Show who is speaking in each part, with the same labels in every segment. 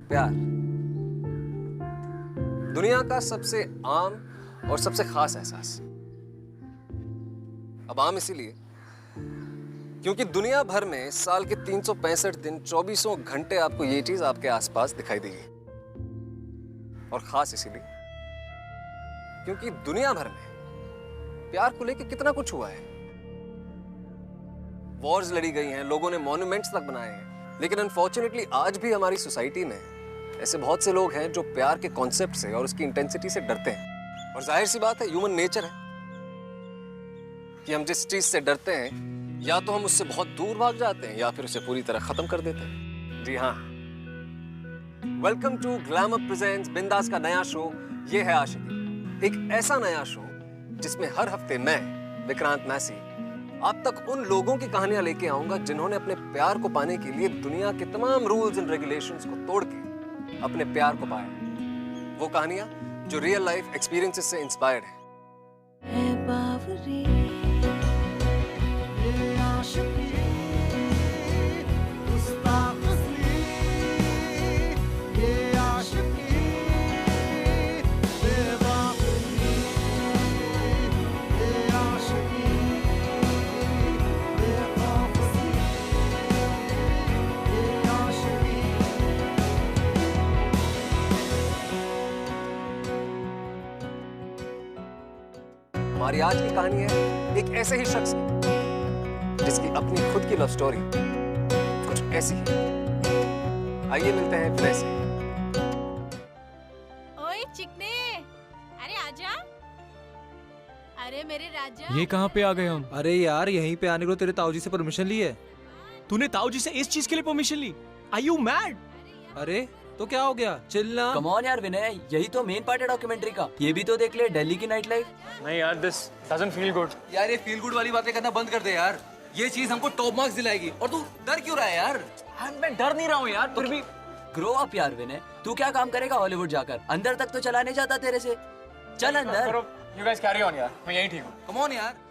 Speaker 1: प्यार दुनिया का सबसे आम और सबसे खास एहसास। अब आम इसीलिए क्योंकि दुनिया भर में साल के 365 दिन 24 घंटे आपको ये चीज आपके आसपास दिखाई देगी। और खास इसीलिए क्योंकि दुनिया भर में प्यार को लेकर कितना कुछ हुआ है। वॉर्स लड़ी गई हैं, लोगों ने मॉन्यूमेंट्स तक बनाए हैं, लेकिन अनफॉर्चुनेटली आज भी हमारी सोसाइटी में ऐसे बहुत से लोग हैं जो प्यार के कॉन्सेप्ट से और उसकी इंटेंसिटी से डरते हैं। और जाहिर सी बात है, ह्यूमन नेचर है कि हम जिस चीज से डरते हैं या तो हम उससे बहुत दूर भाग जाते हैं या फिर उसे पूरी तरह खत्म कर देते हैं। जी हाँ, वेलकम टू ग्लैमर प्रेजेंट्स बिंदास का नया शो ये है आशिकी। एक ऐसा नया शो जिसमें हर हफ्ते मैं विक्रांत मैसी आप तक उन लोगों की कहानियां लेके आऊंगा जिन्होंने अपने प्यार को पाने के लिए दुनिया के तमाम रूल्स एंड रेगुलेशंस को तोड़ के अपने प्यार को पाया। वो कहानियां जो रियल लाइफ एक्सपीरियंसेस से इंस्पायर्ड है। हमारी आज की कहानी है एक ऐसे ही शख्स की जिसकी अपनी खुद की लव स्टोरी कुछ ऐसी है। आइए मिलते हैं विनय से।
Speaker 2: ओए चिकने, अरे आजा। अरे मेरे राजा,
Speaker 3: ये कहाँ पे आ गए हम?
Speaker 4: अरे यार, यहीं पे आने को तेरे ताऊजी से परमिशन ली है।
Speaker 3: तूने ताऊजी से इस चीज के लिए परमिशन ली? Are you mad?
Speaker 4: अरे तो क्या हो गया, चिल्ला।
Speaker 5: कम ऑन यार विनय, यही तो मेन पार्ट है डॉक्यूमेंट्री का। ये भी तो देख ले, दिल्ली की नाइट लाइफ।
Speaker 3: नहीं यार, दिस डजंट फील गुड।
Speaker 4: यार ये फील गुड वाली बातें करना बंद कर दे यार। ये चीज हमको टॉप मार्क्स दिलाएगी और तू डर क्यों रहा है यार?
Speaker 3: मैं डर नहीं रहा हूँ यार, फिर भी
Speaker 5: ग्रो अप यार विनय, तू क्या काम करेगा हॉलीवुड जाकर? अंदर तक तो चला नहीं जाता तेरे से। चल अंदर।
Speaker 3: यू गाइस कैरी ऑन यार, मैं यहीं ठीक हूँ।
Speaker 4: कम ऑन यार।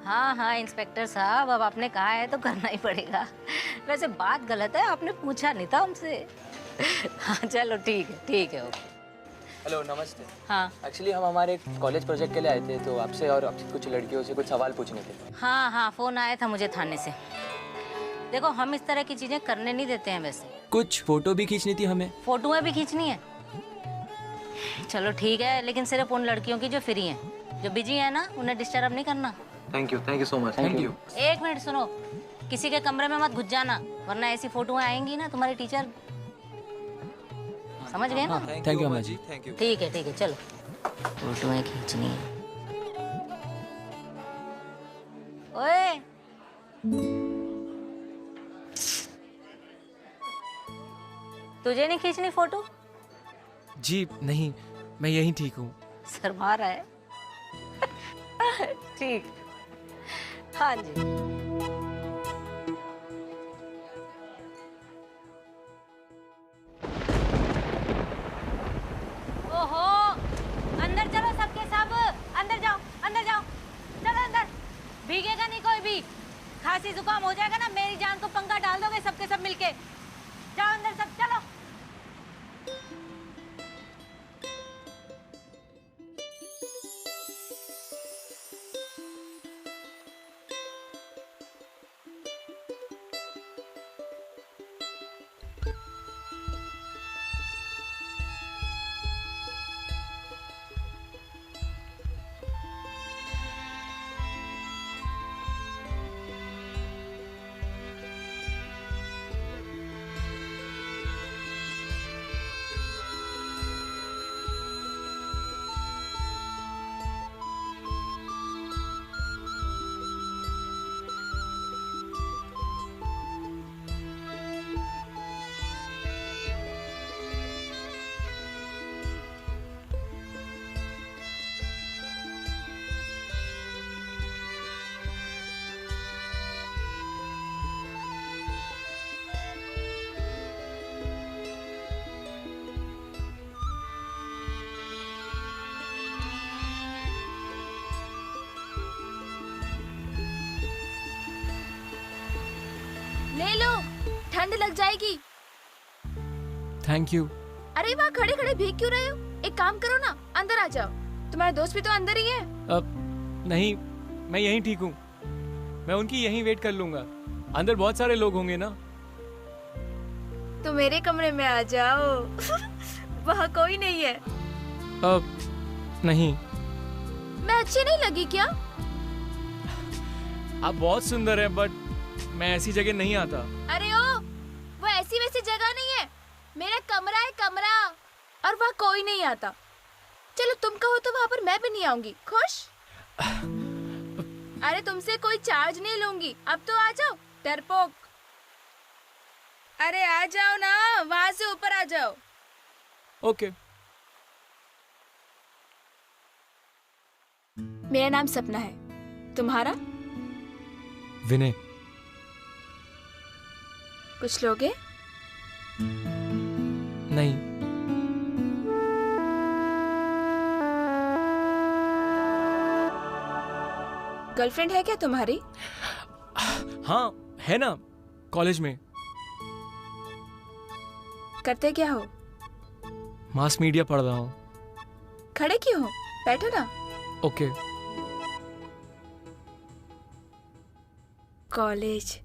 Speaker 6: हाँ हाँ इंस्पेक्टर साहब, अब आपने कहा है तो करना ही पड़ेगा। वैसे बात गलत है, आपने पूछा नहीं था हमसे। हाँ चलो ठीक है ओके।
Speaker 5: हेलो नमस्ते।
Speaker 6: हाँ
Speaker 5: एक्चुअली हम हमारे कॉलेज प्रोजेक्ट के लिए आए थे, तो आपसे और आपसे कुछ लड़कियों से कुछ सवाल पूछने थे।
Speaker 6: हाँ फ़ोन आया था मुझे थाने से। देखो हम इस तरह की चीजें करने नहीं देते हैं। वैसे
Speaker 5: कुछ फोटो भी खींचनी थी हमें।
Speaker 6: फोटोएं भी खींचनी है? चलो ठीक है, लेकिन सिर्फ उन लड़कियों की जो फ्री हैं। जो बिजी है ना, उन्हें डिस्टर्ब नहीं करना।
Speaker 5: Thank you so much. Thank you.
Speaker 6: एक मिनट सुनो, किसी के कमरे में मत घुस जाना, वरना ऐसी फोटोएं आएंगी ना, तुम्हारे टीचर समझ गए ना।
Speaker 5: थैंक यू अम्मा जी।
Speaker 4: Thank you.
Speaker 6: ठीक है चलो, फोटोएं खींचनी है। ओए तुझे नहीं खींचनी फोटो?
Speaker 3: जी नहीं, मैं यहीं ठीक हूँ।
Speaker 6: शर्मा रहा है। ठीक, हाँ जी। ओहो, अंदर चलो सबके सब, अंदर जाओ चलो अंदर। भीगेगा नहीं कोई भी, खांसी जुकाम हो जाएगा ना, मेरी जान को पंगा डाल दोगे सबके सब मिलके। जाओ अंदर सब, चलो।
Speaker 7: ठंड लग जाएगी।
Speaker 3: Thank you.
Speaker 7: अरे वहाँ खड़े खड़े भीग क्यों रहे हो? एक काम करो ना, अंदर आ जाओ। तुम्हारे दोस्त भी तो अंदर ही है।
Speaker 3: नहीं, मैं यहीं ठीक हूँ। मैं उनकी यहीं वेट कर लूंगा। अंदर बहुत सारे लोग होंगे ना।
Speaker 7: तो मेरे कमरे में आ जाओ। वहाँ कोई नहीं है।
Speaker 3: नहीं।
Speaker 7: मैं अच्छी नहीं लगी क्या?
Speaker 3: आप बहुत सुंदर हैं, बट मैं ऐसी जगह नहीं आता।
Speaker 7: अरे ओ, वो ऐसी वैसी जगह नहीं है। मेरा कमरा है, कमरा, और वहाँ कोई नहीं आता। चलो तुम कहो तो वहाँ पर मैं भी नहीं आऊंगी। खुश? अरे तुमसे कोई चार्ज नहीं लूंगी। अब तो आ जाओ डरपोक। अरे आ जाओ ना, वहाँ से ऊपर आ जाओ।
Speaker 3: ओके।
Speaker 7: मेरा नाम सपना है, तुम्हारा?
Speaker 3: विनय।
Speaker 7: कुछ लोगे?
Speaker 3: नहीं।
Speaker 7: गर्लफ्रेंड है क्या तुम्हारी?
Speaker 3: हाँ है ना, कॉलेज में।
Speaker 7: करते क्या हो?
Speaker 3: मास मीडिया पढ़ रहा हूँ।
Speaker 7: खड़े क्यों हो? बैठो ना।
Speaker 3: ओके।
Speaker 7: कॉलेज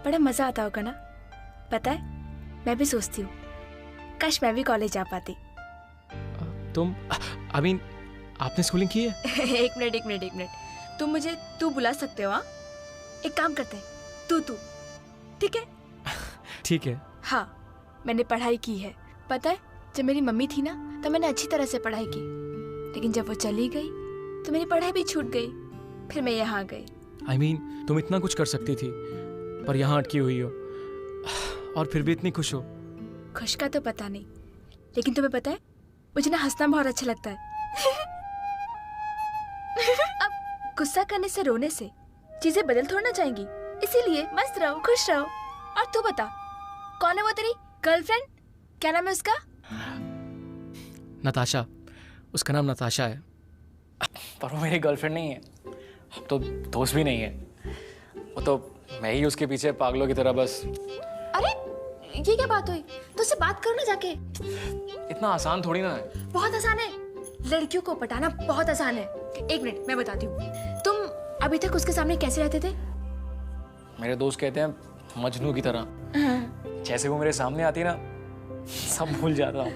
Speaker 7: बड़ा मजा आता होगा ना। पता है, मैं भी सोचती हूँ काश मैं भी कॉलेज जा पाती।
Speaker 3: तुम आपने स्कूलिंग की है?
Speaker 7: एक मिनट। तुम मुझे तू बुला सकते हो? हाँ, एक काम करते हैं, तू ठीक है?
Speaker 3: ठीक है।
Speaker 7: हाँ, मैंने पढ़ाई की है। पता है, जब मेरी मम्मी थी ना तब मैंने अच्छी तरह से पढ़ाई की, लेकिन जब वो चली गई तो मेरी पढ़ाई भी छूट गई। फिर मैं यहाँ गई।
Speaker 3: तुम इतना कुछ कर सकती थी, पर यहाँ अटकी हुई हो, और फिर भी इतनी खुश हो।
Speaker 7: खुश का तो पता नहीं, लेकिन तुम्हें पता है मुझे ना हंसना बहुत अच्छा लगता है। अब गुस्सा करने से, रोने से चीजें बदल थोड़ा ना जाएंगी, इसीलिए मस्त रहो, खुश रहो। और तू बता, कौन है वो तेरी गर्लफ्रेंड? क्या नाम है उसका?
Speaker 3: नताशा। उसका नाम नताशा है।
Speaker 8: पर वो मेरी गर्लफ्रेंड नहीं है, तो दोस्त भी नहीं है। वो तो मैं ही उसके पीछे पागलों की तरह बस।
Speaker 7: अरे ये क्या बात हुई? तो उससे बात करो ना जाके।
Speaker 8: इतना आसान थोड़ी ना है।
Speaker 7: बहुत आसान है, लड़कियों को पटाना बहुत आसान है। एक मिनट, मैं बताती हूँ। तुम अभी तक उसके सामने कैसे रहते थे?
Speaker 8: मेरे दोस्त कहते हैं मजनू की तरह। जैसे वो मेरे सामने आती है ना, सब भूल जाता हूँ,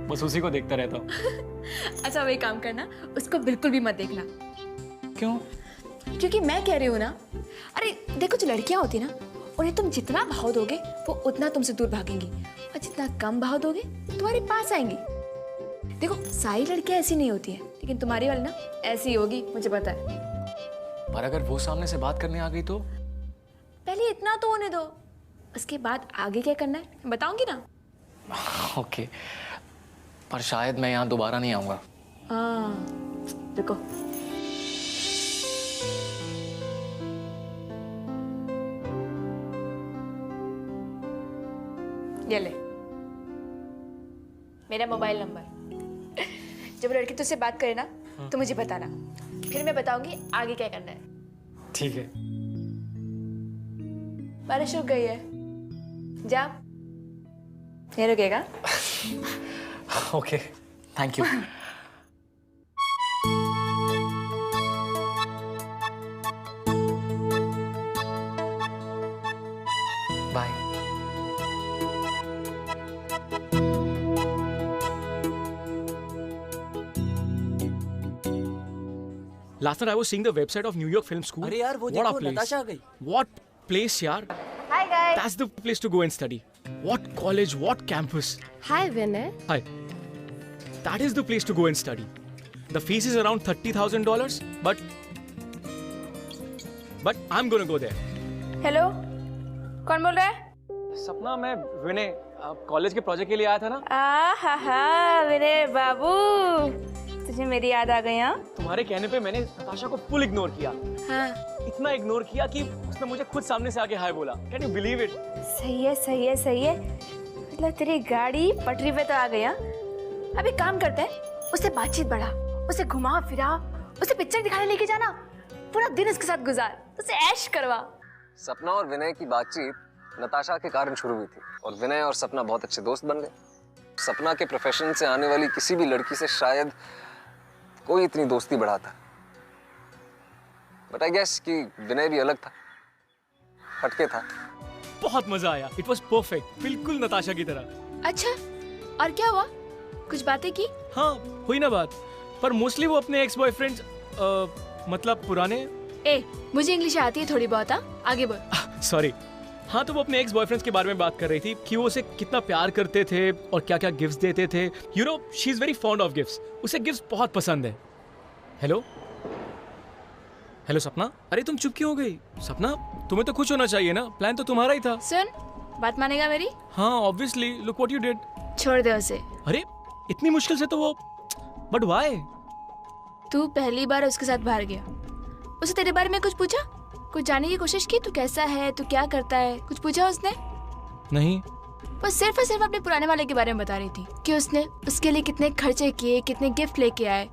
Speaker 8: बस उसी को देखता रहता हूँ।
Speaker 7: अच्छा वही काम करना, उसको बिल्कुल भी मत देखना।
Speaker 8: क्यों?
Speaker 7: क्योंकि मैं कह रही हूँ ना। अरे देखो, जो लड़कियां होती है ना, उन्हें तुम जितना भाव दोगे वो उतना तुमसे दूर भागेंगी, और जितना कम भाव दोगे तुम्हारे पास आएंगी। देखो, सारी लड़कियां ऐसी नहीं होती हैं, लेकिन तुम्हारी वाली ना ऐसी होगी, मुझे पता है।
Speaker 8: पर अगर वो सामने से बात करने आ गई तो?
Speaker 7: पहले इतना तो होने दो, उसके बाद आगे क्या करना है मैं बताऊंगी ना।
Speaker 8: ओके, पर शायद मैं यहाँ दोबारा नहीं आऊंगा।
Speaker 7: रुको। ये ले मेरा मोबाइल नंबर। जब लड़की तुझसे बात करे ना तो मुझे बताना, फिर मैं बताऊंगी आगे क्या करना है।
Speaker 8: ठीक है।
Speaker 7: बारिश रुक गई है, जा। नहीं रुकेगा?
Speaker 8: Okay, thank you. Bye.
Speaker 3: Last night I was seeing the website of New York Film School.
Speaker 5: अरे यार वो
Speaker 3: What a
Speaker 5: देखो,
Speaker 3: place.
Speaker 5: नताशा आ गई।
Speaker 3: What place, यार?
Speaker 6: Hi guys.
Speaker 3: That's the place to go and study. What college? What campus?
Speaker 2: Hi Vinay.
Speaker 3: Hi. That is the place to go and study. The fees is around $30,000, but I'm gonna go there.
Speaker 7: Hello, कौन बोल रहा है?
Speaker 3: सपना, मैं विनय, college के project के लिए आया था ना।
Speaker 7: विनय बाबू, तुझे मेरी याद आ गई? हाँ,
Speaker 3: तुम्हारे कहने पे मैंने नताशा को फुल इग्नोर किया।
Speaker 7: हाँ,
Speaker 3: इतना इग्नोर किया कि उसने मुझे खुद सामने से आके हाय बोला। Can you believe it?
Speaker 7: सही है। मतलब तेरी गाड़ी पटरी पे तो आ गई। हाँ, अभी काम करते हैं, उससे बातचीत बढ़ा, उसे घुमा फिरा, उसे पिक्चर दिखाने लेके जाना, पूरा दिन उसके साथ गुजार, उसे ऐश करवा।
Speaker 1: सपना और विनय की बातचीत नताशा के कारण शुरू हुई थी और विनय और सपना बहुत अच्छे दोस्त बन गए। सपना के प्रोफेशन से आने वाली किसी भी लड़की से शायद कोई इतनी दोस्ती बढ़ाता, बट आई गेस कि विनय भी अलग था, हटके था।
Speaker 3: बहुत मजा आया, इट वॉज परफेक्ट, बिल्कुल नताशा की तरह।
Speaker 7: अच्छा, और क्या हुआ? कुछ बातें की?
Speaker 3: हाँ हुई ना बात, पर मोस्टली वो अपने एक्स बॉयफ्रेंड्स मतलब पुराने।
Speaker 7: ए, मुझे इंग्लिश आती है थोड़ी बहुत, आगे बोल।
Speaker 3: सॉरी। हाँ, तो वो अपने एक्स बॉयफ्रेंड्स के बारे में बात कर रही थी कि वो उसे कितना प्यार करते थे और क्या क्या गिफ्ट्स देते थे। You know, she is very fond of gifts, उसे गिफ्ट्स बहुत पसंद है। हेलो हेलो सपना, अरे तुम चुप क्यों हो गई? सपना, तुम्हें तो खुश होना चाहिए ना, प्लान तो तुम्हारा ही था।
Speaker 7: सुन, बात मानेगा मेरी?
Speaker 3: हाँ obviously, look what you did.
Speaker 7: छोड़ दे उसे।
Speaker 3: अरे इतनी मुश्किल से तो वो, बट व्हाई?
Speaker 7: तू पहली बार उसके साथ बाहर गया, उसे तेरे बारे में कुछ पूछा? कुछ जानने की कोशिश की? तू कैसा है, तू क्या करता है, कुछ पूछा उसने?
Speaker 3: नहीं।
Speaker 7: वो सिर्फ और सिर्फ अपने पुराने वाले के बारे में बता रही थी कि उसने उसके लिए कितने खर्चे किए, कितने गिफ्ट लेके आए,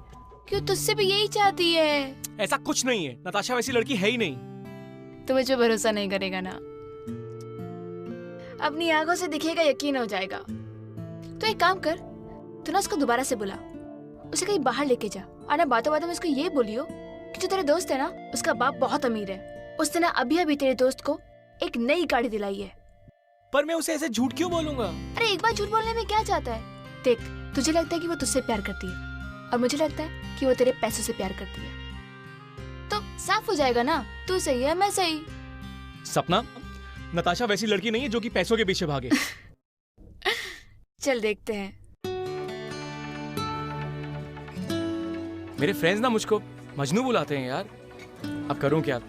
Speaker 7: कि वो तुझसे भी यही चाहती है।
Speaker 3: ऐसा कुछ नहीं है, नताशा वैसी लड़की है ही नहीं।
Speaker 7: तो मुझे भरोसा नहीं करेगा ना? अपनी आंखों से दिखेगा, यकीन हो जाएगा। तो एक काम कर, तू ना उसको दोबारा से बुला, उसे कहीं बाहर लेके जा, और ना बातों बातों में उसको ये बोलियो कि जो तेरे दोस्त है ना, उसका बाप बहुत अमीर है, उसने ना अभी अभी तेरे दोस्त को एक नई गाड़ी दिलाई है।
Speaker 3: पर मैं उसे ऐसे झूठ क्यों बोलूंगा?
Speaker 7: अरे एक बार झूठ बोलने में क्या चाहता है? देख, तुझे लगता है कि वो तुझसे प्यार करती है, और मुझे लगता है कि वो तेरे पैसों से प्यार करती है, तो साफ हो जाएगा ना, तू सही है मैं सही।
Speaker 3: सपना, नताशा वैसी लड़की नहीं है जो कि पैसों के पीछे भागे।
Speaker 7: चल देखते हैं।
Speaker 3: मेरे फ्रेंड्स ना मुझको मजनू बुलाते हैं यार, अब करूं क्या?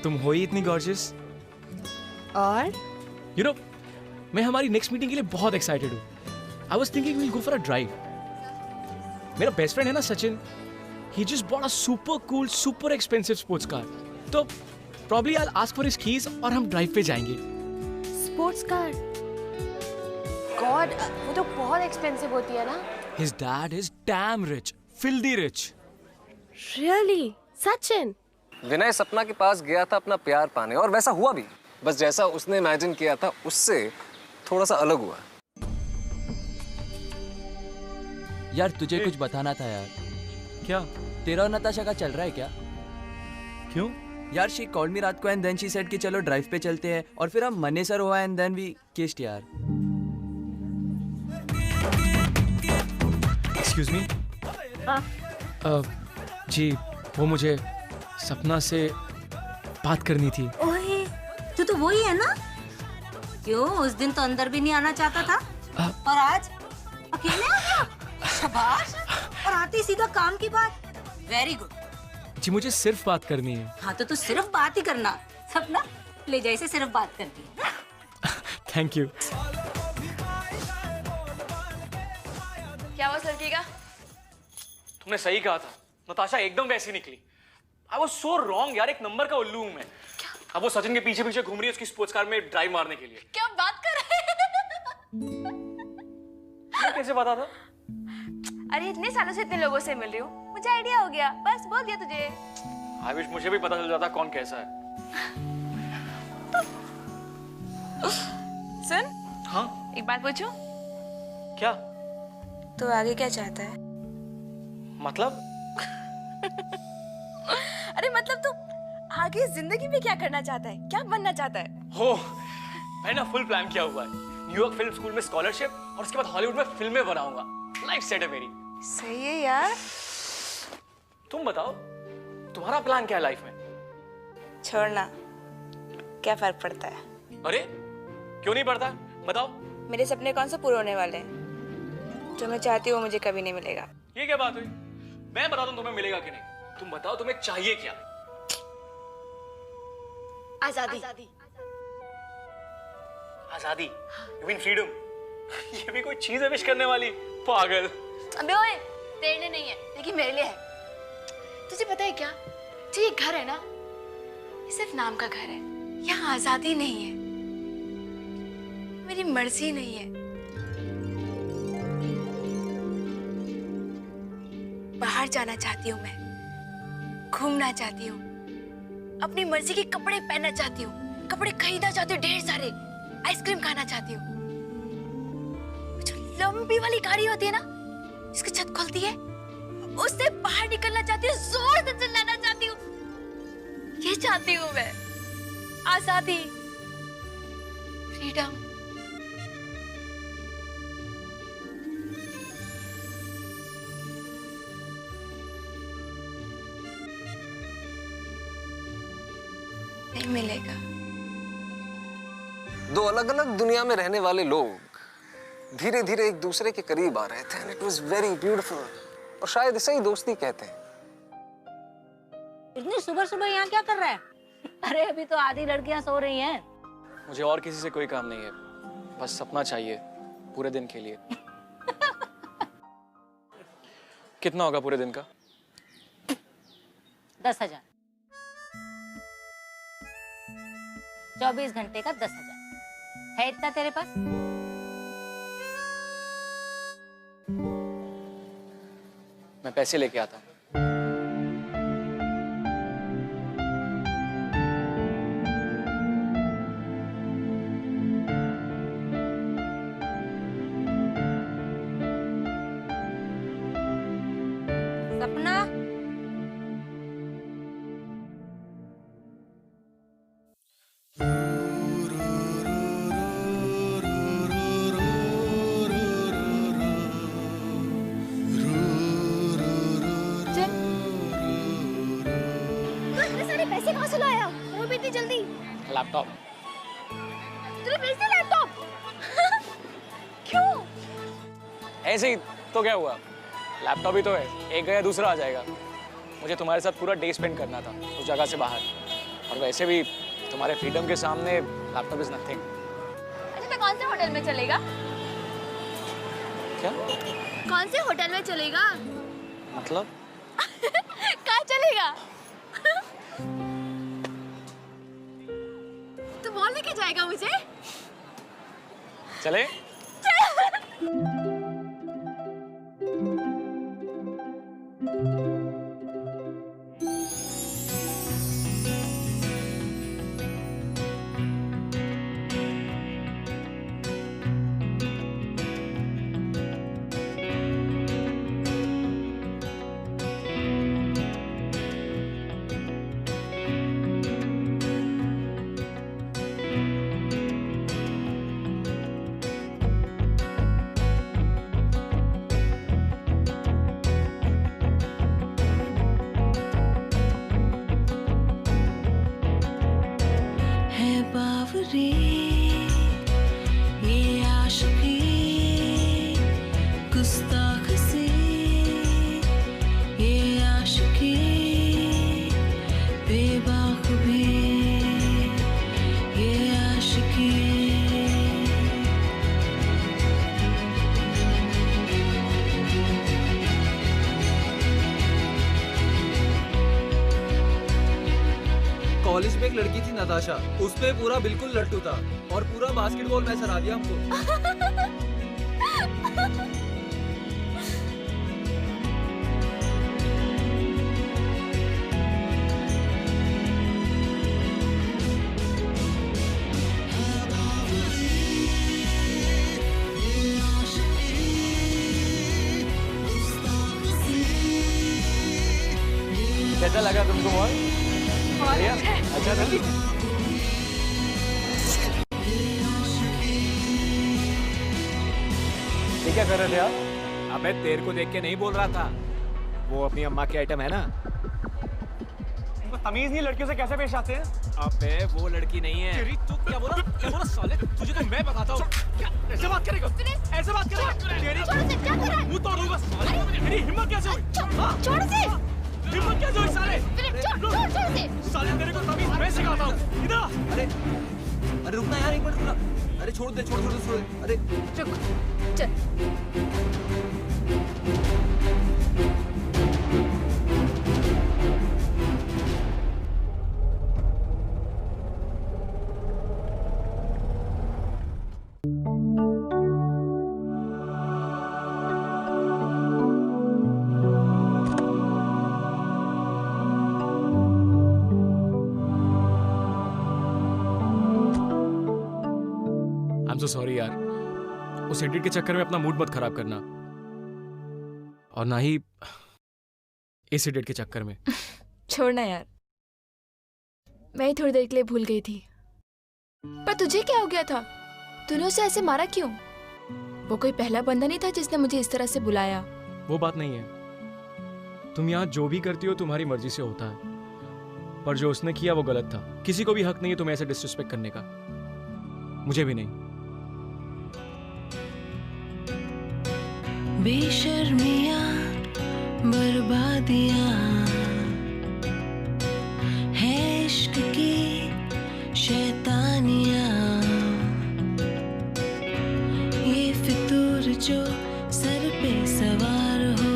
Speaker 3: तुम हो ही इतनी गॉर्जियस।
Speaker 7: और
Speaker 3: यू नो, मैं हमारी नेक्स्ट मीटिंग के लिए बहुत एक्साइटेड हूँ। I was thinking we'll go for a drive. मेरा बेस्ट फ्रेंड है ना Sachin, he just bought a super cool, super expensive sports car. तो probably I'll ask for his keys और हम ड्राइव पे जाएंगे।
Speaker 7: Sports car? गॉड, वो तो बहुत एक्सपेंसिव होती है ना?
Speaker 3: His dad is damn rich, filthy rich.
Speaker 7: Really? Sachin?
Speaker 1: Vinay Sapna के पास गया था अपना प्यार पाने, और वैसा हुआ भी, बस जैसा उसने इमेजिन किया था उससे थोड़ा सा अलग हुआ।
Speaker 5: यार तुझे कुछ बताना था यार।
Speaker 3: क्या?
Speaker 5: तेरा और नताशा का चल रहा है क्या?
Speaker 3: क्यों?
Speaker 5: यार शी कॉल्ड मी रात को एंड देन शी सेड कि चलो ड्राइव पे चलते हैं, और फिर हम मनेसर हुआ एंड देन वी किस्ड यार।
Speaker 3: Excuse me. जी, वो मुझे सपना से बात करनी थी।
Speaker 6: ओए, तू तो वही है ना? क्यों, उस दिन तो अंदर भी नहीं आना चाहता था, और आज अकेले आ गया? शाबाश, और आते सीधा काम की बात। Very good.
Speaker 3: जी मुझे सिर्फ बात करनी है।
Speaker 6: हाँ तो तू सिर्फ बात ही करना, सपना ले जैसे सिर्फ बात करती है।
Speaker 3: Thank you.
Speaker 7: क्या हुआ लड़की का?
Speaker 8: तुमने सही कहा था, नताशा एकदम वैसी निकली। आई वाज सो रॉन्ग यार, एक नंबर का उल्लू हूं मैं। अब वो सचिन के पीछे पीछे घूम रही है उसकी स्पोर्ट्स कार में ड्राइव मारने के लिए।
Speaker 7: क्या बात कर रहे
Speaker 8: तुम्हें कैसे पता था?
Speaker 7: अरे इतने सालों से इतने लोगों से मिल रही हूँ, मुझे आइडिया हो गया, बस बोल दिया तुझे।
Speaker 8: आई विश मुझे भी पता चल जाता कौन कैसा है।
Speaker 7: सुन।
Speaker 8: हाँ?
Speaker 7: एक बात पूछूं?
Speaker 8: क्या?
Speaker 7: तो आगे क्या चाहता है?
Speaker 8: मतलब?
Speaker 7: अरे मतलब तू आगे जिंदगी में क्या करना चाहता है, क्या बनना चाहता है?
Speaker 8: हो, मैंने ना फुल प्लान किया हुआ है। न्यूयॉर्क फिल्म स्कूल में स्कॉलरशिप, और उसके बाद हॉलीवुड में फिल्में बनाऊंगा। लाइफ सेट है मेरी।
Speaker 7: सही है यार।
Speaker 8: तुम बताओ, तुम्हारा प्लान क्या है लाइफ में?
Speaker 7: छोड़ना, क्या फर्क पड़ता है?
Speaker 8: अरे क्यों नहीं पड़ता, बताओ।
Speaker 7: मेरे सपने कौन सा पूरे होने वाले हैं? जो मैं चाहती हूँ वो मुझे कभी नहीं मिलेगा।
Speaker 8: ये क्या बात हुई? मैं बता दूं तुम्हें मिलेगा कि नहीं। तुम बताओ तुम्हें चाहिए क्या?
Speaker 7: आजादी।
Speaker 8: आजादी? You mean freedom? ये भी कोई चीज है विश करने वाली? पागल।
Speaker 7: अबे ओए, तेरे लिए नहीं है, लेकिन मेरे लिए है। तुझे पता है क्या, जो ये घर है ना, ये सिर्फ नाम का घर है। यहाँ आजादी नहीं है, मेरी मर्जी नहीं है। बाहर जाना चाहती हूँ मैं, घूमना चाहती हूँ, अपनी मर्जी के कपड़े पहनना चाहती हूँ, कपड़े खरीदना चाहती हो ढेर सारे, आइसक्रीम खाना चाहती हो, जो लंबी वाली गाड़ी होती है ना जिसकी छत खुलती है, उससे बाहर निकलना चाहती हूँ, जोर से चिल्लाना चाहती हूँ। ये चाहती हूँ मैं, आजादी, फ्रीडम। नहीं मिलेगा।
Speaker 1: दो अलग अलग दुनिया में रहने वाले लोग धीरे धीरे एक दूसरे के करीब आ रहे थे, and it was very beautiful। और शायद इसे ही दोस्ती कहते हैं।
Speaker 6: इतनी सुबह सुबह यहाँ क्या कर रहा है? अरे अभी तो आधी लड़कियां सो रही हैं।
Speaker 8: मुझे और किसी से कोई काम नहीं है, बस सपना चाहिए पूरे दिन के लिए। कितना होगा पूरे दिन का?
Speaker 6: 10,000। 24 घंटे का 10,000 है इतना तेरे पास?
Speaker 8: मैं पैसे लेके आता हूँ।
Speaker 6: सपना,
Speaker 7: पैसे कहाँ से लाया? वो भी इतनी जल्दी?
Speaker 8: लैपटॉप।
Speaker 7: तूने फिर से लैपटॉप? क्यों?
Speaker 8: ऐसे ही तो क्या हुआ, लैपटॉप ही तो है, एक गया दूसरा आ जाएगा। मुझे तुम्हारे साथ पूरा डे स्पेंड करना था उस जगह से बाहर, और वैसे भी तुम्हारे फ्रीडम के सामने लैपटॉप इज नथिंग।
Speaker 7: अच्छा तो कौन से होटल में चलेगा?
Speaker 8: क्या?
Speaker 7: कौन से होटल में चलेगा?
Speaker 8: मतलब?
Speaker 7: कहाँ चलेगा? तू मॉल लेके जाएगा मुझे?
Speaker 8: चले?
Speaker 4: कॉलेज में एक लड़की थी नताशा, उस पे पूरा बिल्कुल लट्टू था और पूरा बास्केटबॉल मैच हरा दिया हमको।
Speaker 8: कैसा लगा तुमको मॉल? बढ़िया? अच्छा था? ये क्या कर रहे थे आप?
Speaker 3: अबे तेरे को देख के नहीं बोल रहा था, वो अपनी अम्मा की आइटम है ना।
Speaker 8: तुमको तमीज नहीं लड़कियों से कैसे पेश आते हैं?
Speaker 3: अबे वो लड़की नहीं है।
Speaker 8: तेरी तू क्या बोला? क्या बोला साले? तुझे तो मैं बताता हूँ। क्या ऐसे बात करेगा? ऐसे बात करेगा? तेरी
Speaker 7: क्या कर रहा है?
Speaker 8: मुंह तोड़ूंगा साले। तेरी हिम्मत कैसे हुई?
Speaker 7: छोड़ से!
Speaker 8: हिम्मत कैसे हुई साले?
Speaker 7: छोड़ से!
Speaker 8: साले तेरे को तमीज मैं सिखाता हूँ। इधर आ।
Speaker 4: अरे रुकना यार, एक मिनट रुकना। अरे छोड़ दे, छोड़ दे। अरे
Speaker 7: रुक, चल।
Speaker 3: I'm so sorry यार। उस एडिट के चक्कर में अपना मूड मत खराब करना, और ना ही इस एडिट के चक्कर में।
Speaker 7: छोड़ना यार, मैं ही थोड़ी देर के लिए भूल गई थी। पर तुझे क्या हो गया था? तूने उसे ऐसे मारा क्यों? वो कोई पहला बंदा नहीं था जिसने मुझे इस तरह से बुलाया।
Speaker 3: वो बात नहीं है। तुम यहाँ जो भी करती हो तुम्हारी मर्जी से होता है, पर जो उसने किया वो गलत था। किसी को भी हक नहीं है तुम्हें ऐसे डिसरिस्पेक्ट करने का, मुझे भी नहीं।
Speaker 9: बेशर्मियां बर्बादियां है इश्क की शैतानियां, ये फितूर जो सर पे सवार हो,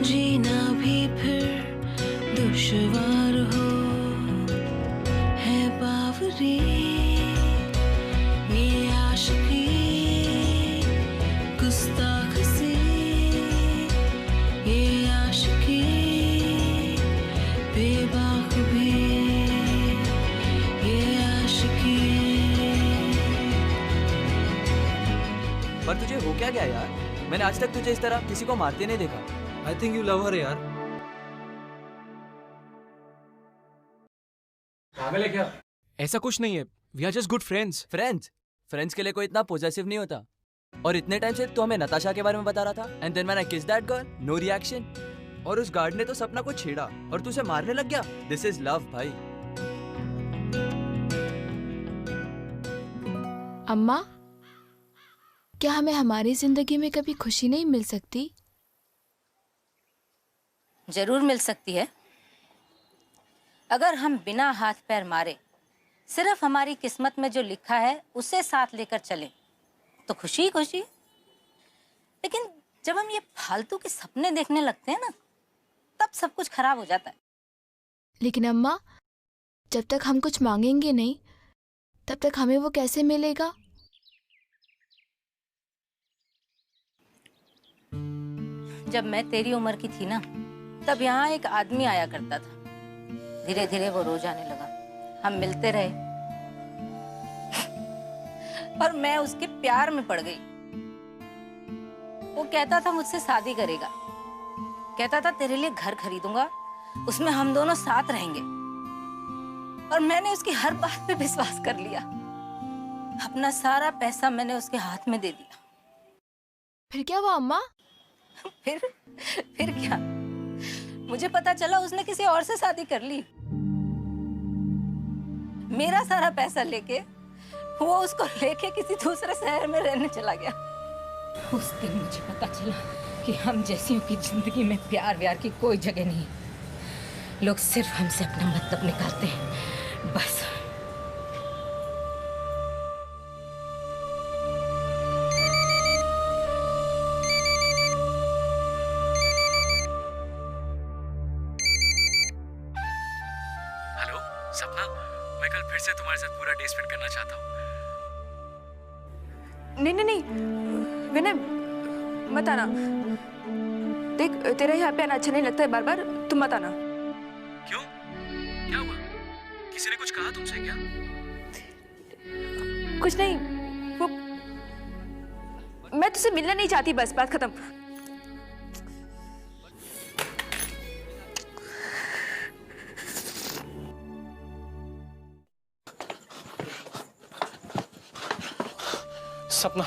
Speaker 9: जीना भी फिर दुश्वार हो, है बावरी ये आशिकी गुस्ताख सी, ये आशिकी बेबाक भी, ये आशिकी।
Speaker 5: पर तुझे हो क्या गया यार? मैंने आज तक तुझे इस तरह किसी को मारते नहीं देखा।
Speaker 4: I think you love her यार।
Speaker 3: पागल है क्या? ऐसा कुछ नहीं है, we are just good friends.
Speaker 5: Friends के लिए कोई इतना पॉजेसिव नहीं होता। और इतने टाइम से तो हमें नताशा के बारे में बता रहा था, एंड देन व्हेन आई किस दैट गर्ल, नो रिएक्शन। और उस गार्ड ने तो सपना को छेड़ा और तू उसे मारने लग गया। दिस इज लव भाई।
Speaker 7: अम्मा, क्या हमें हमारी जिंदगी में कभी खुशी नहीं मिल सकती?
Speaker 6: जरूर मिल सकती है, अगर हम बिना हाथ पैर मारे सिर्फ हमारी किस्मत में जो लिखा है उसे साथ लेकर चलें तो खुशी ही खुशी। लेकिन जब हम ये फालतू के सपने देखने लगते हैं ना, तब सब कुछ खराब हो जाता है।
Speaker 7: लेकिन अम्मा, जब तक हम कुछ मांगेंगे नहीं, तब तक हमें वो कैसे मिलेगा?
Speaker 6: जब मैं तेरी उम्र की थी ना, तब यहाँ एक आदमी आया करता था। धीरे धीरे वो रोज आने लगा, हम मिलते रहे और मैं उसके प्यार में पड़ गई। वो कहता था मुझसे शादी करेगा, कहता था तेरे लिए घर खरीदूंगा, उसमें हम दोनों साथ रहेंगे। और मैंने उसकी हर बात पे विश्वास कर लिया। अपना सारा पैसा मैंने उसके हाथ में दे दिया।
Speaker 7: फिर क्या हुआ अम्मा?
Speaker 6: फिर क्या, मुझे पता चला उसने किसी और से शादी कर ली। मेरा सारा पैसा लेके वो उसको लेके किसी दूसरे शहर में रहने चला गया। उस दिन मुझे पता चला कि हम जैसियों की जिंदगी में प्यार व्यार की कोई जगह नहीं। लोग सिर्फ हमसे अपना मतलब निकालते हैं, बस।
Speaker 3: हेलो सपना, मैं कल फिर से तुम्हारे साथ पूरा डे स्पेंड करना चाहता हूँ।
Speaker 7: नहीं विनय, मत आना। देख, तेरा यहाँ पे आना अच्छा नहीं लगता है, बार बार तुम मत आना।
Speaker 3: क्यों? क्या हुआ? किसी ने कुछ कहा तुमसे क्या?
Speaker 7: कुछ नहीं, वो मैं तुझसे मिलना नहीं चाहती, बस बात खत्म।
Speaker 8: सपना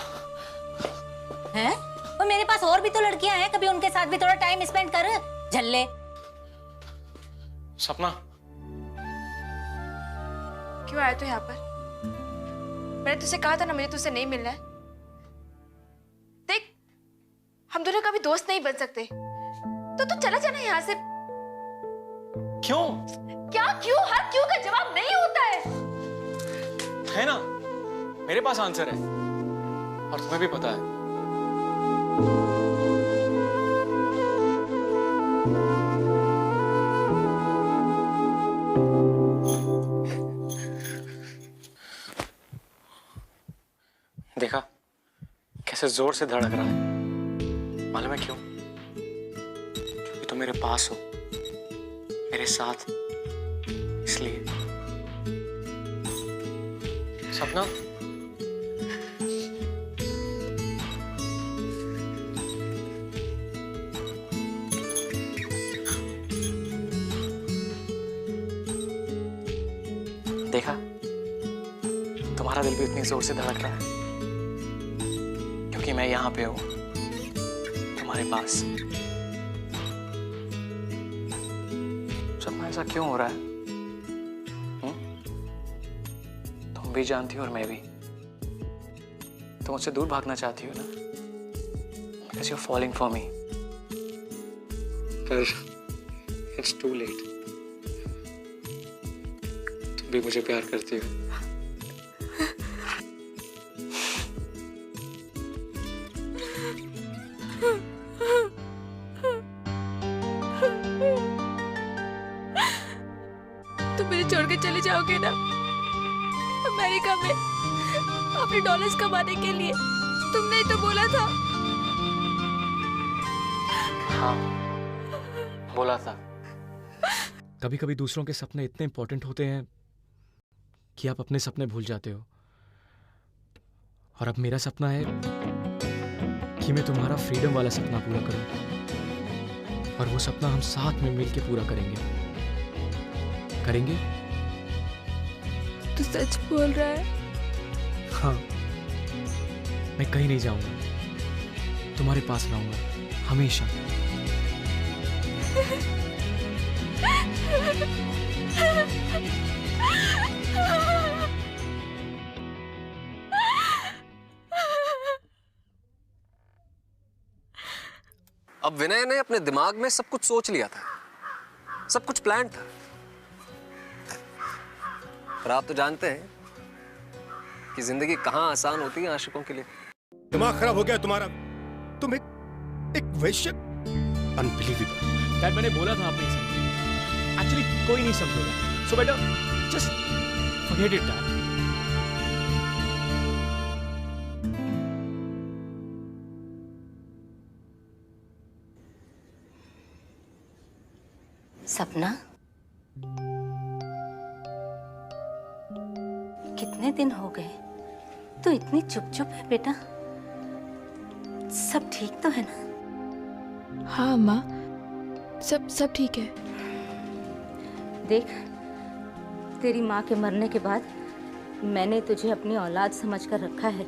Speaker 6: हैं? और मेरे पास और भी तो लड़कियां हैं, कभी उनके साथ भी थोड़ा टाइम स्पेंड कर, झल्ले।
Speaker 8: सपना,
Speaker 7: क्यों आया तू यहाँ पर? मैंने तुझसे कहा था ना मुझे तुझसे नहीं मिलना है। देख, हम दोनों कभी दोस्त नहीं बन सकते, तो तू चला जाना यहाँ से।
Speaker 8: क्यों?
Speaker 7: क्या क्यों? हर क्यों का जवाब नहीं होता
Speaker 8: है ना, मेरे पास आंसर है और तुम्हें भी पता है। देखा कैसे जोर से धड़क रहा है, मालूम है क्यों? क्योंकि तुम मेरे पास हो, मेरे साथ, इसलिए। सपना, देखा, तुम्हारा दिल भी इतनी जोर से धड़क रहा है क्योंकि मैं यहाँ पे हूँ, तुम्हारे पास। सपना ऐसा क्यों हो रहा है? तुम भी जानती हो और मैं भी। तुम मुझसे दूर भागना चाहती हो ना? Because you're falling for me. पर it's too late. तुम भी मुझे प्यार करती हो।
Speaker 7: तुम मुझे छोड़ के चले जाओगे ना अमेरिका में अपने डॉलर्स कमाने के लिए? तुमने ही तो बोला था।
Speaker 8: हाँ, बोला था।
Speaker 3: कभी कभी दूसरों के सपने इतने इंपॉर्टेंट होते हैं कि आप अपने सपने भूल जाते हो। और अब मेरा सपना है कि मैं तुम्हारा फ्रीडम वाला सपना पूरा करूं, और वो सपना हम साथ में मिलके पूरा करेंगे। करेंगे?
Speaker 7: तू सच बोल रहा है?
Speaker 3: हाँ, मैं कहीं नहीं जाऊंगा, तुम्हारे पास रहूंगा हमेशा।
Speaker 1: अब विनय ने अपने दिमाग में सब कुछ सोच लिया था, सब कुछ प्लान था। पर आप तो जानते हैं कि जिंदगी कहां आसान होती है आशिकों के लिए।
Speaker 10: दिमाग खराब हो गया तुम्हारा। तुम एक वैश्य। अनबिलीवेबल।
Speaker 3: डैड, मैंने बोला था आप नहीं समझे। एक्चुअली कोई नहीं समझेगा। सो बेटा जस्ट फॉरगेट इट डैड।
Speaker 6: सपना, कितने दिन हो गए तू इतनी चुप चुप है बेटा? सब ठीक तो है ना?
Speaker 7: हाँ अम्मा, सब ठीक है।
Speaker 6: देख, तेरी माँ के मरने के बाद मैंने तुझे अपनी औलाद समझकर रखा है।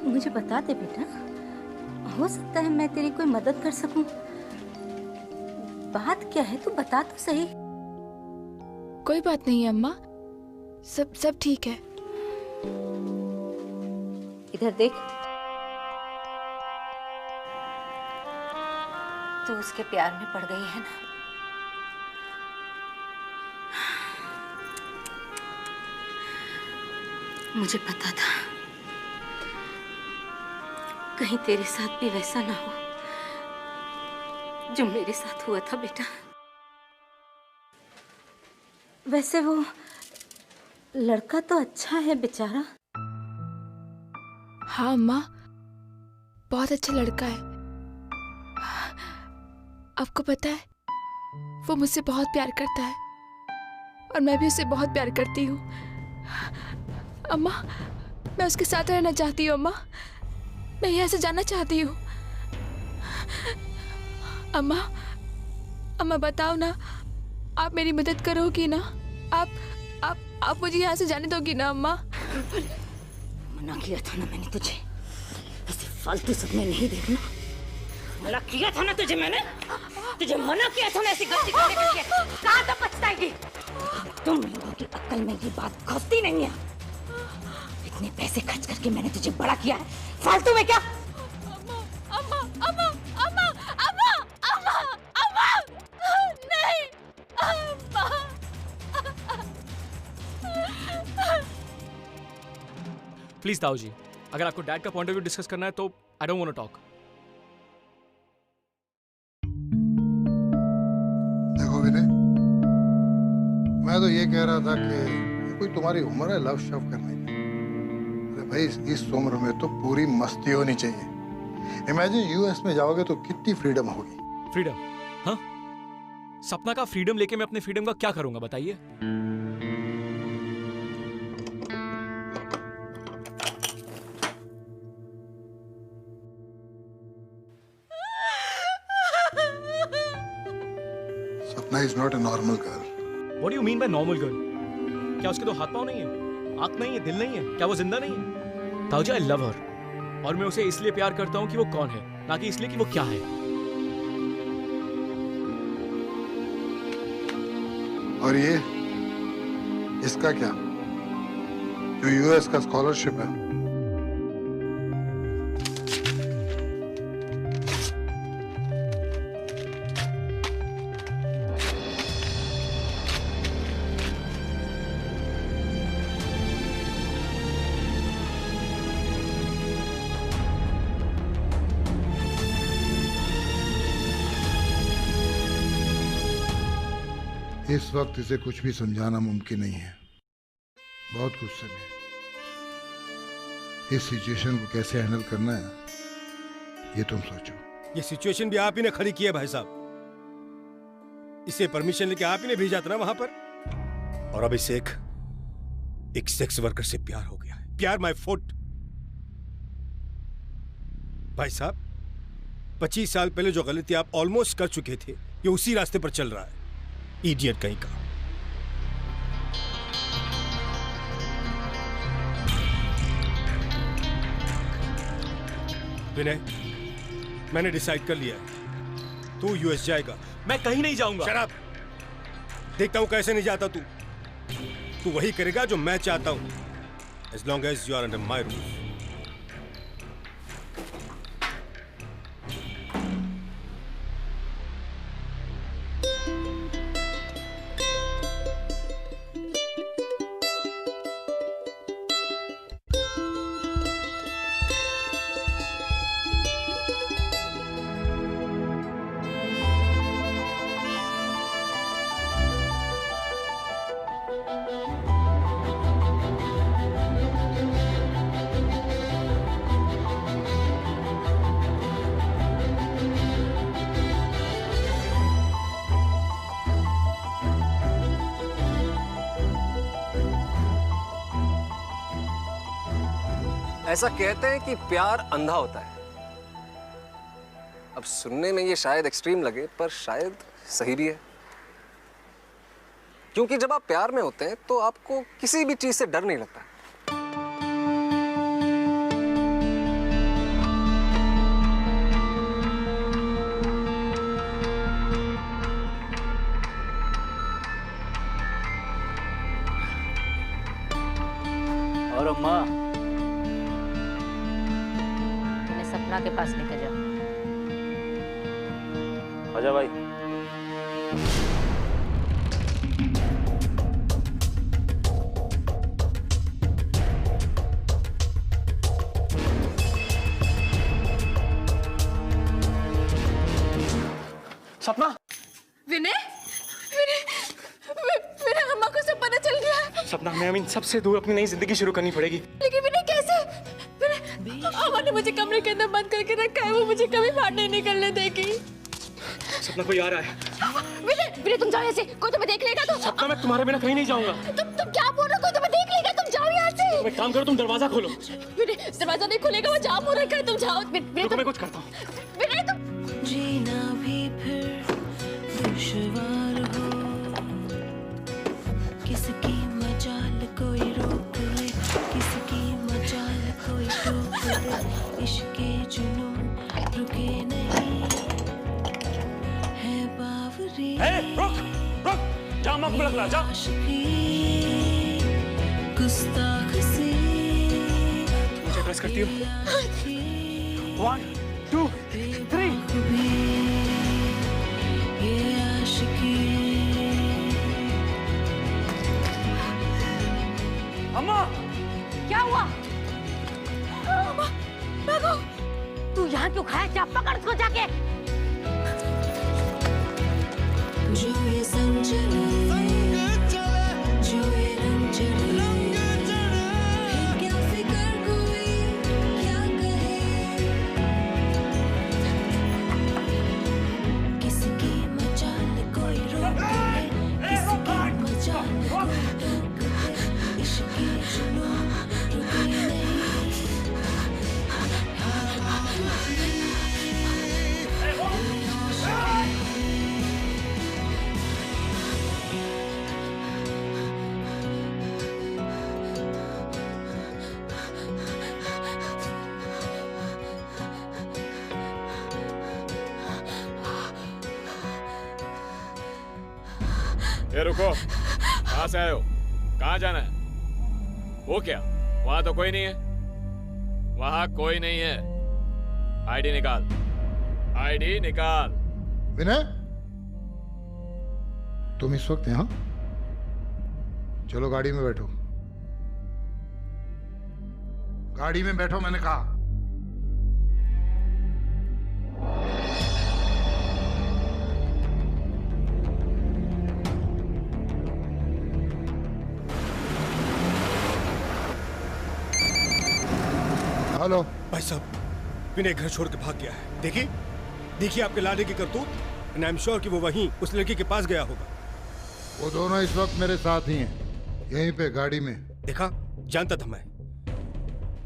Speaker 6: मुझे बता दे बेटा, हो सकता है मैं तेरी कोई मदद कर सकूं। बात क्या है, तू बता तो सही।
Speaker 7: कोई बात नहीं है अम्मा, सब ठीक है।
Speaker 6: इधर देख, तू उसके प्यार में पड़ गई है ना? मुझे पता था कहीं तेरे साथ भी वैसा ना हो जो मेरे साथ हुआ था बेटा। वैसे वो लड़का तो अच्छा है बेचारा।
Speaker 7: हाँ अम्मा, बहुत अच्छा लड़का है। आपको पता है, वो मुझसे बहुत प्यार करता है और मैं भी उससे बहुत प्यार करती हूँ। अम्मा, मैं उसके साथ रहना चाहती हूँ। अम्मा, मैं यहाँ से जाना चाहती हूँ। अम्मा बताओ ना, आप मेरी मदद करोगी ना? आप मुझे यहाँ से जाने दोगी ना अम्मा?
Speaker 6: मना किया था ना मैंने तुझे, ऐसे फालतू सपने नहीं देखना। मना किया था ना तुझे मैंने, तुझे मना किया था ना ऐसी गलती करने के लिए। कहाँ तो पछताएगी? तुम लोगों की अक्ल में ये बात घुसती नहीं है। इतने पैसे खर्च करके मैंने तुझे बड़ा किया है, फालतू में क्या?
Speaker 2: नहीं अम्मा।
Speaker 3: प्लीज ताऊ जी, अगर आपको डैड का पॉइंट ऑफ व्यू डिस्कस करना है तो I don't want to talk.
Speaker 11: देखो विनय, मैं तो ये कह रहा था कि कोई तुम्हारी उम्र है लव शव करने की? अरे भाई, इस उम्र में तो पूरी मस्ती होनी चाहिए। इमेजिन यूएस में जाओगे तो कितनी फ्रीडम होगी।
Speaker 3: फ्रीडम? हाँ, सपना का फ्रीडम लेके मैं अपने फ्रीडम का क्या करूंगा बताइए?
Speaker 11: सपना is not a normal girl.
Speaker 3: What do you mean by normal girl? क्या उसके तो हाथ पाँव नहीं है, आँख नहीं है, दिल नहीं है? क्या वो जिंदा नहीं है? ताऊजी, I love her. और मैं उसे इसलिए प्यार करता हूँ कि वो कौन है, ना कि इसलिए कि वो क्या है।
Speaker 11: और ये इसका क्या, जो यूएस का स्कॉलरशिप है? इस वक्त इसे कुछ भी समझाना मुमकिन नहीं है, बहुत गुस्से में। इस सिचुएशन को कैसे हैंडल करना है ये तुम सोचो।
Speaker 10: ये सिचुएशन भी आप ही ने खड़ी की है भाई साहब। इसे परमिशन लेके आप ही ने भेजा था ना वहां पर। और अब इसे एक सेक्स वर्कर से प्यार हो गया है। प्यार माय फुट। भाई साहब 25 साल पहले जो गलती आप ऑलमोस्ट कर चुके थे, ये उसी रास्ते पर चल रहा है। इडियट कहीं का। विनय, मैंने डिसाइड कर लिया है, तू यूएस जाएगा।
Speaker 3: मैं कहीं नहीं जाऊंगा।
Speaker 10: शराब, देखता हूं कैसे नहीं जाता तू। तू वही करेगा जो मैं चाहता हूं, as long as you are under my roof.
Speaker 1: ऐसा कहते हैं कि प्यार अंधा होता है। अब सुनने में ये शायद एक्सट्रीम लगे, पर शायद सही भी है। क्योंकि जब आप प्यार में होते हैं तो आपको किसी भी चीज से डर नहीं लगता।
Speaker 8: और अम्मा,
Speaker 6: सपना के पास लेकर जाओ।
Speaker 8: आजा भाई। सपना।
Speaker 7: विनय, विनय अम्मा को सब पता चल गया।
Speaker 8: सपना, मैं सबसे दूर अपनी नई जिंदगी शुरू करनी पड़ेगी।
Speaker 7: लेकिन विनय कैसे? अम्मा ने मुझे कमरे के अंदर बंद करके रखा है, वो मुझे कभी बाहर नहीं निकलने देगी।
Speaker 8: सपना, कोई आ रहा है।
Speaker 7: विनय तुम जाओ यहाँ से, कोई तुम्हें देख लेगा तो।
Speaker 8: सपना, मैं तुम्हारे बिना कहीं नहीं जाऊंगा।
Speaker 7: तुम क्या बोल रहे हो? कोई तुम्हें देख लेगा, तुम जाओ यहाँ से।
Speaker 8: तुम एक काम करो, तुम दरवाजा खोलो।
Speaker 7: विनय दरवाजा नहीं खुलेगा, वो जाम हो रखा है, तुम जाओ।
Speaker 8: मैं कुछ करता हूँ।
Speaker 7: विनय तुम
Speaker 9: जीना भी फिर दुश्वार हो, किसकी मजाल कोई रोक ले, किसकी मजाल कोई टोक ले, इश्के जुनून रुके नहीं है बावरी।
Speaker 8: रुक रुक, जा मत लग जा।
Speaker 9: गुस्ताख सी
Speaker 8: मुझे प्रेस करती हूँ। 1 2 3।
Speaker 9: ये आशिकी।
Speaker 8: अम्मा,
Speaker 6: क्या हुआ? अम्मा, भागो। तू यहाँ क्यों खड़ा है? जा पकड़ उसको जाके।
Speaker 9: जो ये संग चले, जो ये रंग चढ़े, फिर क्या फिक्र कोई क्या कहे, किसकी मचाल कोई रोक ले, किसकी मचाल कोई टोक ले, इश्क़े जुनून रुके नहीं।
Speaker 8: ये रुको, कहाँ से आए हो? कहाँ जाना है? वो क्या? वहाँ तो कोई नहीं है। वहाँ कोई नहीं है। आईडी निकाल, आईडी निकाल।
Speaker 11: विनय, तुम इस वक्त यहाँ? चलो गाड़ी में बैठो। गाड़ी में बैठो मैंने कहा। हेलो
Speaker 10: भाई साहब, विनय घर छोड़ के भाग गया है। देखिए देखिए आपके लाडे की करतूत, एंड आई एम श्योर कि वो वहीं उस लड़की के पास गया होगा।
Speaker 11: वो दोनों इस वक्त मेरे साथ ही हैं, यहीं पे गाड़ी में।
Speaker 10: देखा, जानता था मैं।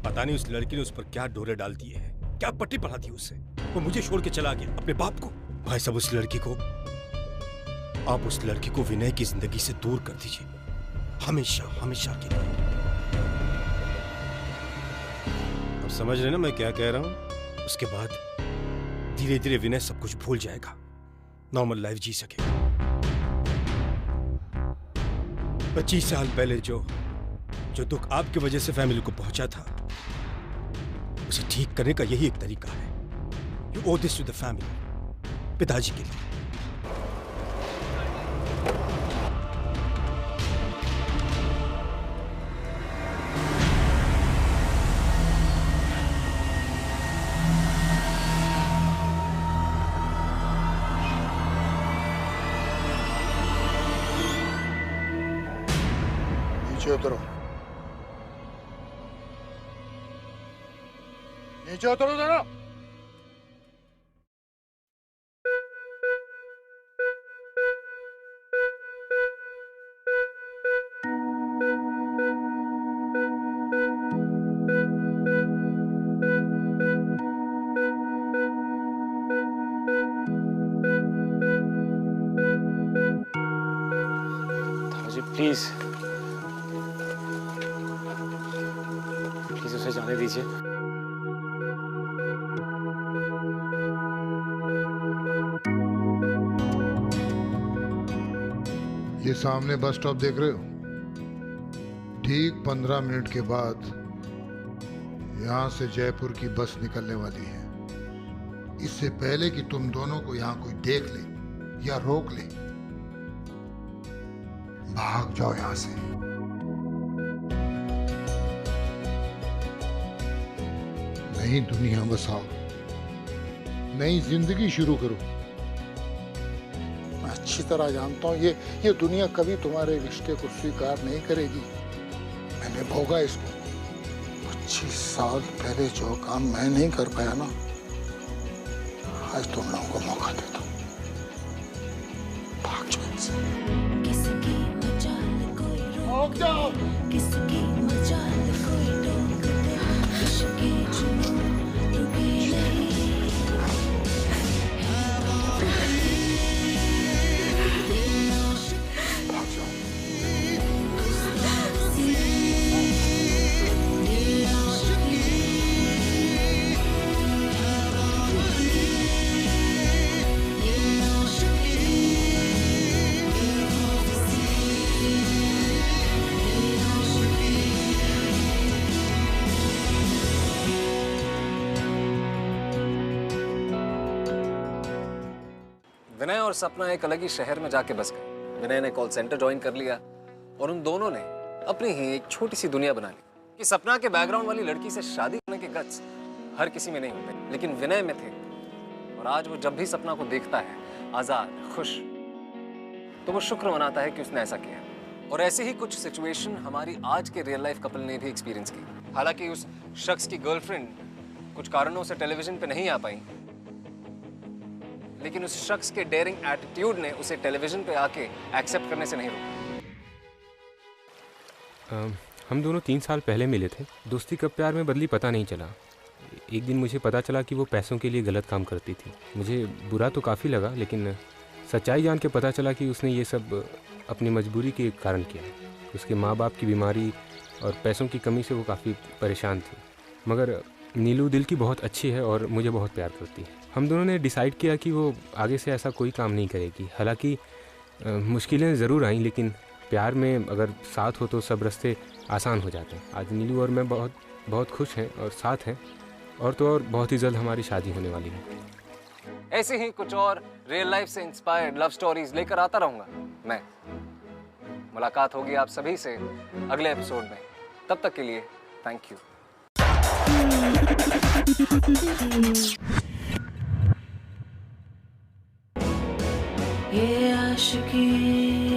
Speaker 10: पता नहीं उस लड़की ने उस पर क्या डोरे डाल दिए हैं, क्या पट्टी पढ़ा दी उससे। वो मुझे छोड़ के चला गया, अपने बाप को। भाई साहब, उस लड़की को, आप उस लड़की को विनय की जिंदगी से दूर कर दीजिए, हमेशा हमेशा के लिए। अब समझ रहे ना मैं क्या कह रहा हूं? उसके बाद धीरे धीरे विनय सब कुछ भूल जाएगा, नॉर्मल लाइफ जी सकेगा। 25 साल पहले जो दुख आपकी वजह से फैमिली को पहुंचा था, उसे ठीक करने का यही एक तरीका है। You owe this to the family, पिताजी के लिए।
Speaker 11: नीचे उतरो, नीचे उतरो जरा।
Speaker 8: जी प्लीज प्लीज उसे जाने दीजिए।
Speaker 11: ये सामने बस स्टॉप देख रहे हो? ठीक 15 मिनट के बाद यहां से जयपुर की बस निकलने वाली है। इससे पहले कि तुम दोनों को यहां कोई देख ले या रोक ले, भाग जाओ यहां से। नई दुनिया बसाओ, नई जिंदगी शुरू करो। मैं अच्छी तरह जानता हूं ये दुनिया कभी तुम्हारे रिश्ते को स्वीकार नहीं करेगी। मैंने भोगा इसको। 25 साल पहले जो काम मैं नहीं कर पाया ना, आज तुम लोगों को मौका देता हूं। भाग जाओ इनसे।
Speaker 9: किसकी मजाल कोई
Speaker 11: भाग जाओ।
Speaker 9: किसकी मजाल कोई रोक दे, इश्क़-ए जुनून रुके नहीं।
Speaker 11: भाग जाओ।
Speaker 1: विनय और सपना एक अलग ही शहर में जाके बस गए। विनय ने कॉल सेंटर ज्वाइन कर लिया और उन दोनों ने अपनी ही एक छोटी सी दुनिया बना ली कि सपना के बैकग्राउंड वाली लड़की से शादी करने के गट्स हर किसी में नहीं होते, लेकिन विनय में थे। और आज वो जब भी सपना को देखता है आजाद, खुश, तो वो शुक्र मनाता है कि उसने ऐसा किया। और ऐसी ही कुछ सिचुएशन हमारी आज के रियल लाइफ कपल ने भी एक्सपीरियंस की। हालांकि उस शख्स की गर्लफ्रेंड कुछ कारणों से टेलीविजन पे नहीं आ पाई, लेकिन उस शख्स के डेयरिंग एटीट्यूड ने उसे टेलीविजन पे आके एक्सेप्ट करने से नहीं रोका।
Speaker 12: हम दोनों 3 साल पहले मिले थे। दोस्ती कब प्यार में बदली पता नहीं चला। एक दिन मुझे पता चला कि वो पैसों के लिए गलत काम करती थी। मुझे बुरा तो काफ़ी लगा, लेकिन सच्चाई जान के पता चला कि उसने ये सब अपनी मजबूरी के कारण किया। उसके माँ बाप की बीमारी और पैसों की कमी से वो काफ़ी परेशान थी। मगर नीलू दिल की बहुत अच्छी है और मुझे बहुत प्यार करती है। हम दोनों ने डिसाइड किया कि वो आगे से ऐसा कोई काम नहीं करेगी। हालांकि मुश्किलें ज़रूर आई, लेकिन प्यार में अगर साथ हो तो सब रास्ते आसान हो जाते हैं। आज नीलू और मैं बहुत बहुत खुश हैं और साथ हैं, और तो और बहुत ही जल्द हमारी शादी होने वाली है।
Speaker 1: ऐसे ही कुछ और रियल लाइफ से इंस्पायर्ड लव स्टोरीज लेकर आता रहूंगा मैं। मुलाकात होगी आप सभी से अगले एपिसोड में। तब तक के लिए थैंक यू।
Speaker 9: ये आशिकी